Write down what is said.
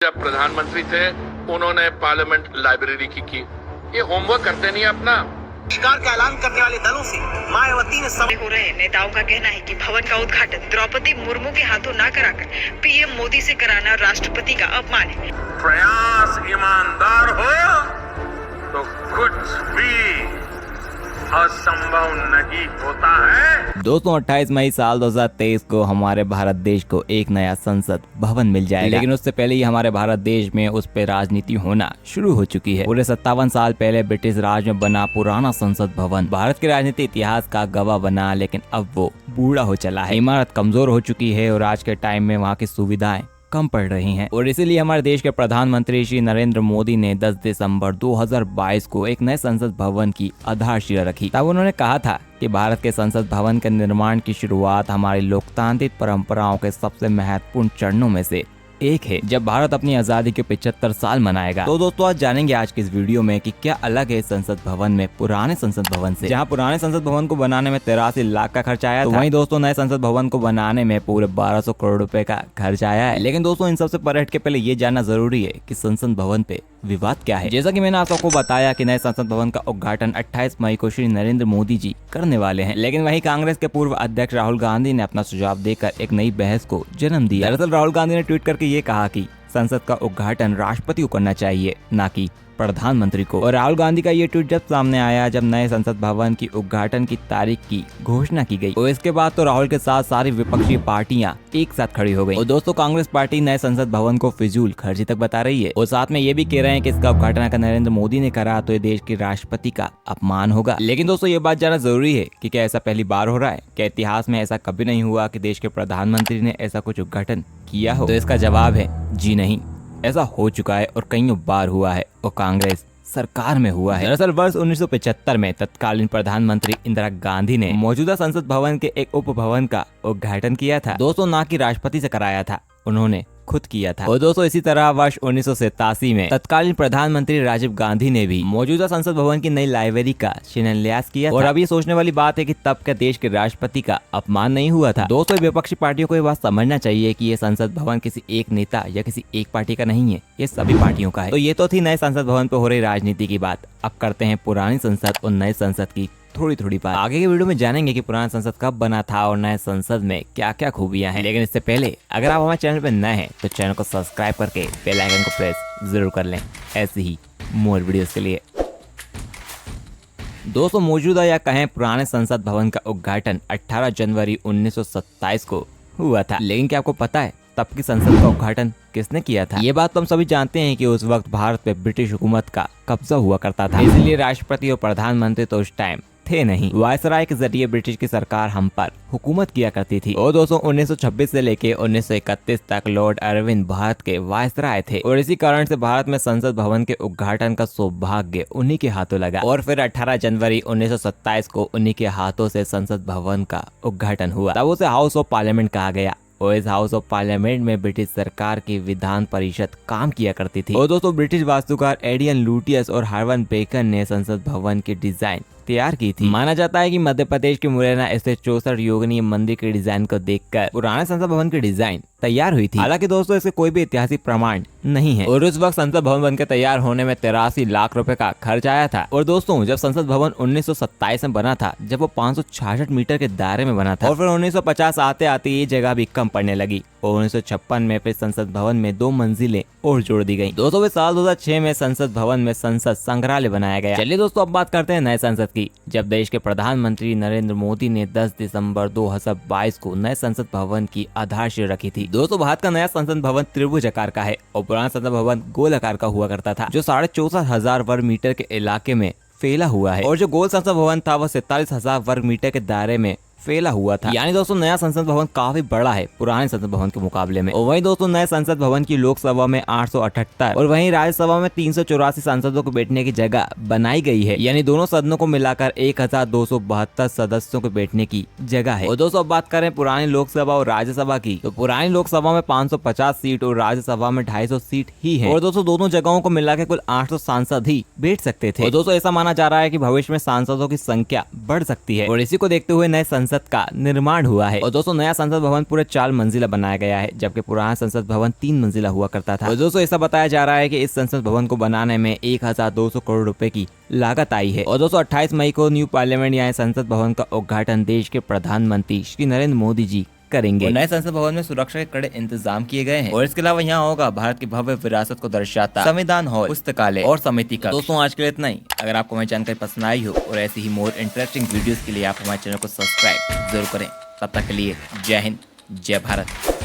जब प्रधानमंत्री थे उन्होंने पार्लियामेंट लाइब्रेरी की ये होमवर्क करते नहीं अपना। बहिष्कार का ऐलान करने वाले दलों से मायावती ने हो रहे नेताओं का कहना है कि भवन का उद्घाटन द्रौपदी मुर्मू के हाथों न कराकर पीएम मोदी से कराना राष्ट्रपति का अपमान है। प्रयास ईमानदार हो तो कुछ भी असंभव नहीं होता है। दोस्तों 28 मई साल 2023 को हमारे भारत देश को एक नया संसद भवन मिल जाएगा, लेकिन उससे पहले ही हमारे भारत देश में उस पे राजनीति होना शुरू हो चुकी है। पूरे 57 साल पहले ब्रिटिश राज में बना पुराना संसद भवन भारत के राजनीति इतिहास का गवाह बना, लेकिन अब वो बूढ़ा हो चला है। इमारत कमजोर हो चुकी है और आज के टाइम में वहाँ की सुविधाएं कम पड़ रही हैं और इसीलिए हमारे देश के प्रधानमंत्री श्री नरेंद्र मोदी ने 10 दिसंबर 2022 को एक नए संसद भवन की आधारशिला रखी। तब उन्होंने कहा था कि भारत के संसद भवन के निर्माण की शुरुआत हमारी लोकतांत्रिक परंपराओं के सबसे महत्वपूर्ण चरणों में से एक है, जब भारत अपनी आजादी के 75 साल मनाएगा। तो दोस्तों आज जानेंगे आज की इस वीडियो में कि क्या अलग है संसद भवन में पुराने संसद भवन से। जहां पुराने संसद भवन को बनाने में 83 लाख का खर्च आया, तो वहीं दोस्तों नए संसद भवन को बनाने में पूरे 1200 करोड़ रुपए का खर्च आया है। लेकिन दोस्तों इन सबसे पर हट के पहले ये जानना जरूरी है कि संसद भवन पे विवाद क्या है। जैसा कि मैंने आप सबको बताया कि नए संसद भवन का उद्घाटन 28 मई को श्री नरेंद्र मोदी जी करने वाले हैं, लेकिन वहीं कांग्रेस के पूर्व अध्यक्ष राहुल गांधी ने अपना सुझाव देकर एक नई बहस को जन्म दिया। दरअसल राहुल गांधी ने ट्वीट करके ये कहा कि संसद का उद्घाटन राष्ट्रपति को करना चाहिए, न कि प्रधानमंत्री को। और राहुल गांधी का ये ट्वीट जब सामने आया जब नए संसद भवन की उद्घाटन की तारीख की घोषणा की गई, और इसके बाद तो राहुल के साथ सारी विपक्षी पार्टियां एक साथ खड़ी हो गई। और दोस्तों कांग्रेस पार्टी नए संसद भवन को फिजूल खर्ची तक बता रही है और साथ में ये भी कह रहे हैं कि इसका उद्घाटन अगर नरेंद्र मोदी ने करा तो ये देश के राष्ट्रपति का अपमान होगा। लेकिन दोस्तों ये बात जानना जरूरी है कि क्या ऐसा पहली बार हो रहा है? क्या इतिहास में ऐसा कभी नहीं हुआ कि देश के प्रधानमंत्री ने ऐसा कुछ उद्घाटन किया हो? तो इसका जवाब है जी नहीं, ऐसा हो चुका है और कई बार हुआ है और कांग्रेस सरकार में हुआ है। दरअसल वर्ष 1975 में तत्कालीन प्रधानमंत्री इंदिरा गांधी ने मौजूदा संसद भवन के एक उप भवन का उद्घाटन किया था। दोस्तों ना कि राष्ट्रपति से कराया था, उन्होंने खुद किया था। और दोस्तों इसी तरह वर्ष 1987 में तत्कालीन प्रधानमंत्री राजीव गांधी ने भी मौजूदा संसद भवन की नई लाइब्रेरी का शिलान्यास किया और अब ये सोचने वाली बात है कि तब क्या देश के राष्ट्रपति का अपमान नहीं हुआ था? दोस्तों विपक्षी पार्टियों को ये बात समझना चाहिए कि ये संसद भवन किसी एक नेता या किसी एक पार्टी का नहीं है, ये सभी पार्टियों का है। तो ये तो थी नए संसद भवन पे हो रही राजनीति की बात। अब करते हैं पुरानी संसद और नए संसद की थोड़ी बात। आगे के वीडियो में जानेंगे कि पुराना संसद कब बना था और नए संसद में क्या क्या खूबियां हैं। लेकिन इससे पहले अगर आप हमारे चैनल पर नए हैं तो चैनल को सब्सक्राइब करके बेल आइकन को प्रेस जरूर कर लें, ऐसे ही मोर वीडियोस के लिए। दोस्तों मौजूदा या कहें पुराने संसद भवन का उद्घाटन 18 जनवरी 1927 को हुआ था। लेकिन क्या आपको पता है तब की संसद का उद्घाटन किसने किया था? ये बात तो हम सभी जानते हैं कि उस वक्त भारत पे ब्रिटिश हुकूमत का कब्जा हुआ करता था, इसलिए राष्ट्रपति और प्रधानमंत्री तो उस टाइम थे नहीं। वायसराय के जरिए ब्रिटिश की सरकार हम पर हुकूमत किया करती थी। और दोस्तों 1926 से लेके 1931 तक लॉर्ड अरविंद भारत के वायसराय थे और इसी कारण से भारत में संसद भवन के उद्घाटन का सौभाग्य उन्हीं के हाथों लगा। और फिर 18 जनवरी 1927 को उन्हीं के हाथों से संसद भवन का उद्घाटन हुआ। तब उसे हाउस ऑफ पार्लियामेंट कहा गया और इस हाउस ऑफ पार्लियामेंट में ब्रिटिश सरकार की विधान परिषद काम किया करती थी। और दोस्तों ब्रिटिश वास्तुकार एडियन लुटियस और हार्वन बेकन ने संसद भवन की डिजाइन तैयार की थी। माना जाता है कि मध्य प्रदेश के मुरैना स्थित 64 योगिनी मंदिर के डिजाइन को देखकर पुराने संसद भवन की डिजाइन तैयार हुई थी। हालांकि दोस्तों इसके कोई भी ऐतिहासिक प्रमाण नहीं है और उस वक्त संसद भवन बनकर तैयार होने में 83 लाख रुपए का खर्च आया था। और दोस्तों जब संसद भवन 1927 में बना था, जब वो 566 मीटर के दायरे में बना था और फिर 1950 आते आते ये जगह भी कम पड़ने लगी और 1956 में फिर संसद भवन में 2 मंजिलें और जोड़ दी गयी। दोस्तों फिर साल 2006 में संसद भवन में संसद संग्रहालय बनाया गया। चलिए दोस्तों अब बात करते हैं नए संसद की। जब देश के प्रधानमंत्री नरेंद्र मोदी ने 10 दिसंबर 2022 को नए संसद भवन की आधारशिला रखी थी। दोस्तों भारत का नया संसद भवन त्रिभुज आकार का है और पुराना संसद भवन गोल आकार का हुआ करता था, जो 64,500 वर्ग मीटर के इलाके में फैला हुआ है। और जो गोल संसद भवन था वह 47,000 वर्ग मीटर के दायरे में फैला हुआ था। यानी दोस्तों नया संसद भवन काफी बड़ा है पुराने संसद भवन के मुकाबले में। और वहीं दोस्तों नए संसद भवन की लोकसभा में 878 और वहीं राज्यसभा में 384 सांसदों को बैठने की जगह बनाई गई है। यानी दोनों सदनों को मिलाकर 1272 सदस्यों को बैठने की जगह है। और दोस्तों अब बात करें पुरानी लोकसभा और राज्यसभा की, तो पुरानी लोकसभा में 550 सीट और राज्यसभा में 250 सीट ही है। और दोस्तों दोनों जगहों को मिलाकर कुल 800 सांसद ही बैठ सकते थे। और दोस्तों ऐसा माना जा रहा है कि भविष्य में सांसदों की संख्या बढ़ सकती है और इसी को देखते हुए नए संसद का निर्माण हुआ है। और दोस्तों नया संसद भवन पूरे 4 मंजिला बनाया गया है, जबकि पुराना संसद भवन 3 मंजिला हुआ करता था। और दोस्तों ऐसा बताया जा रहा है कि इस संसद भवन को बनाने में 1200 करोड़ रुपए की लागत आई है। और दोस्तों 28 मई को न्यू पार्लियामेंट यानी संसद भवन का उद्घाटन देश के प्रधानमंत्री श्री नरेंद्र मोदी जी करेंगे। नए संसद भवन में सुरक्षा के कड़े इंतजाम किए गए हैं और इसके अलावा यहाँ होगा भारत की भव्य विरासत को दर्शाता संविधान हॉल, पुस्तकालय और समिति का। दोस्तों आज के लिए इतना ही। अगर आपको हमारी जानकारी पसंद आई हो और ऐसी ही मोर इंटरेस्टिंग वीडियोस के लिए आप हमारे चैनल को सब्सक्राइब जरूर करें। तब तक के लिए जय हिंद, जय भारत।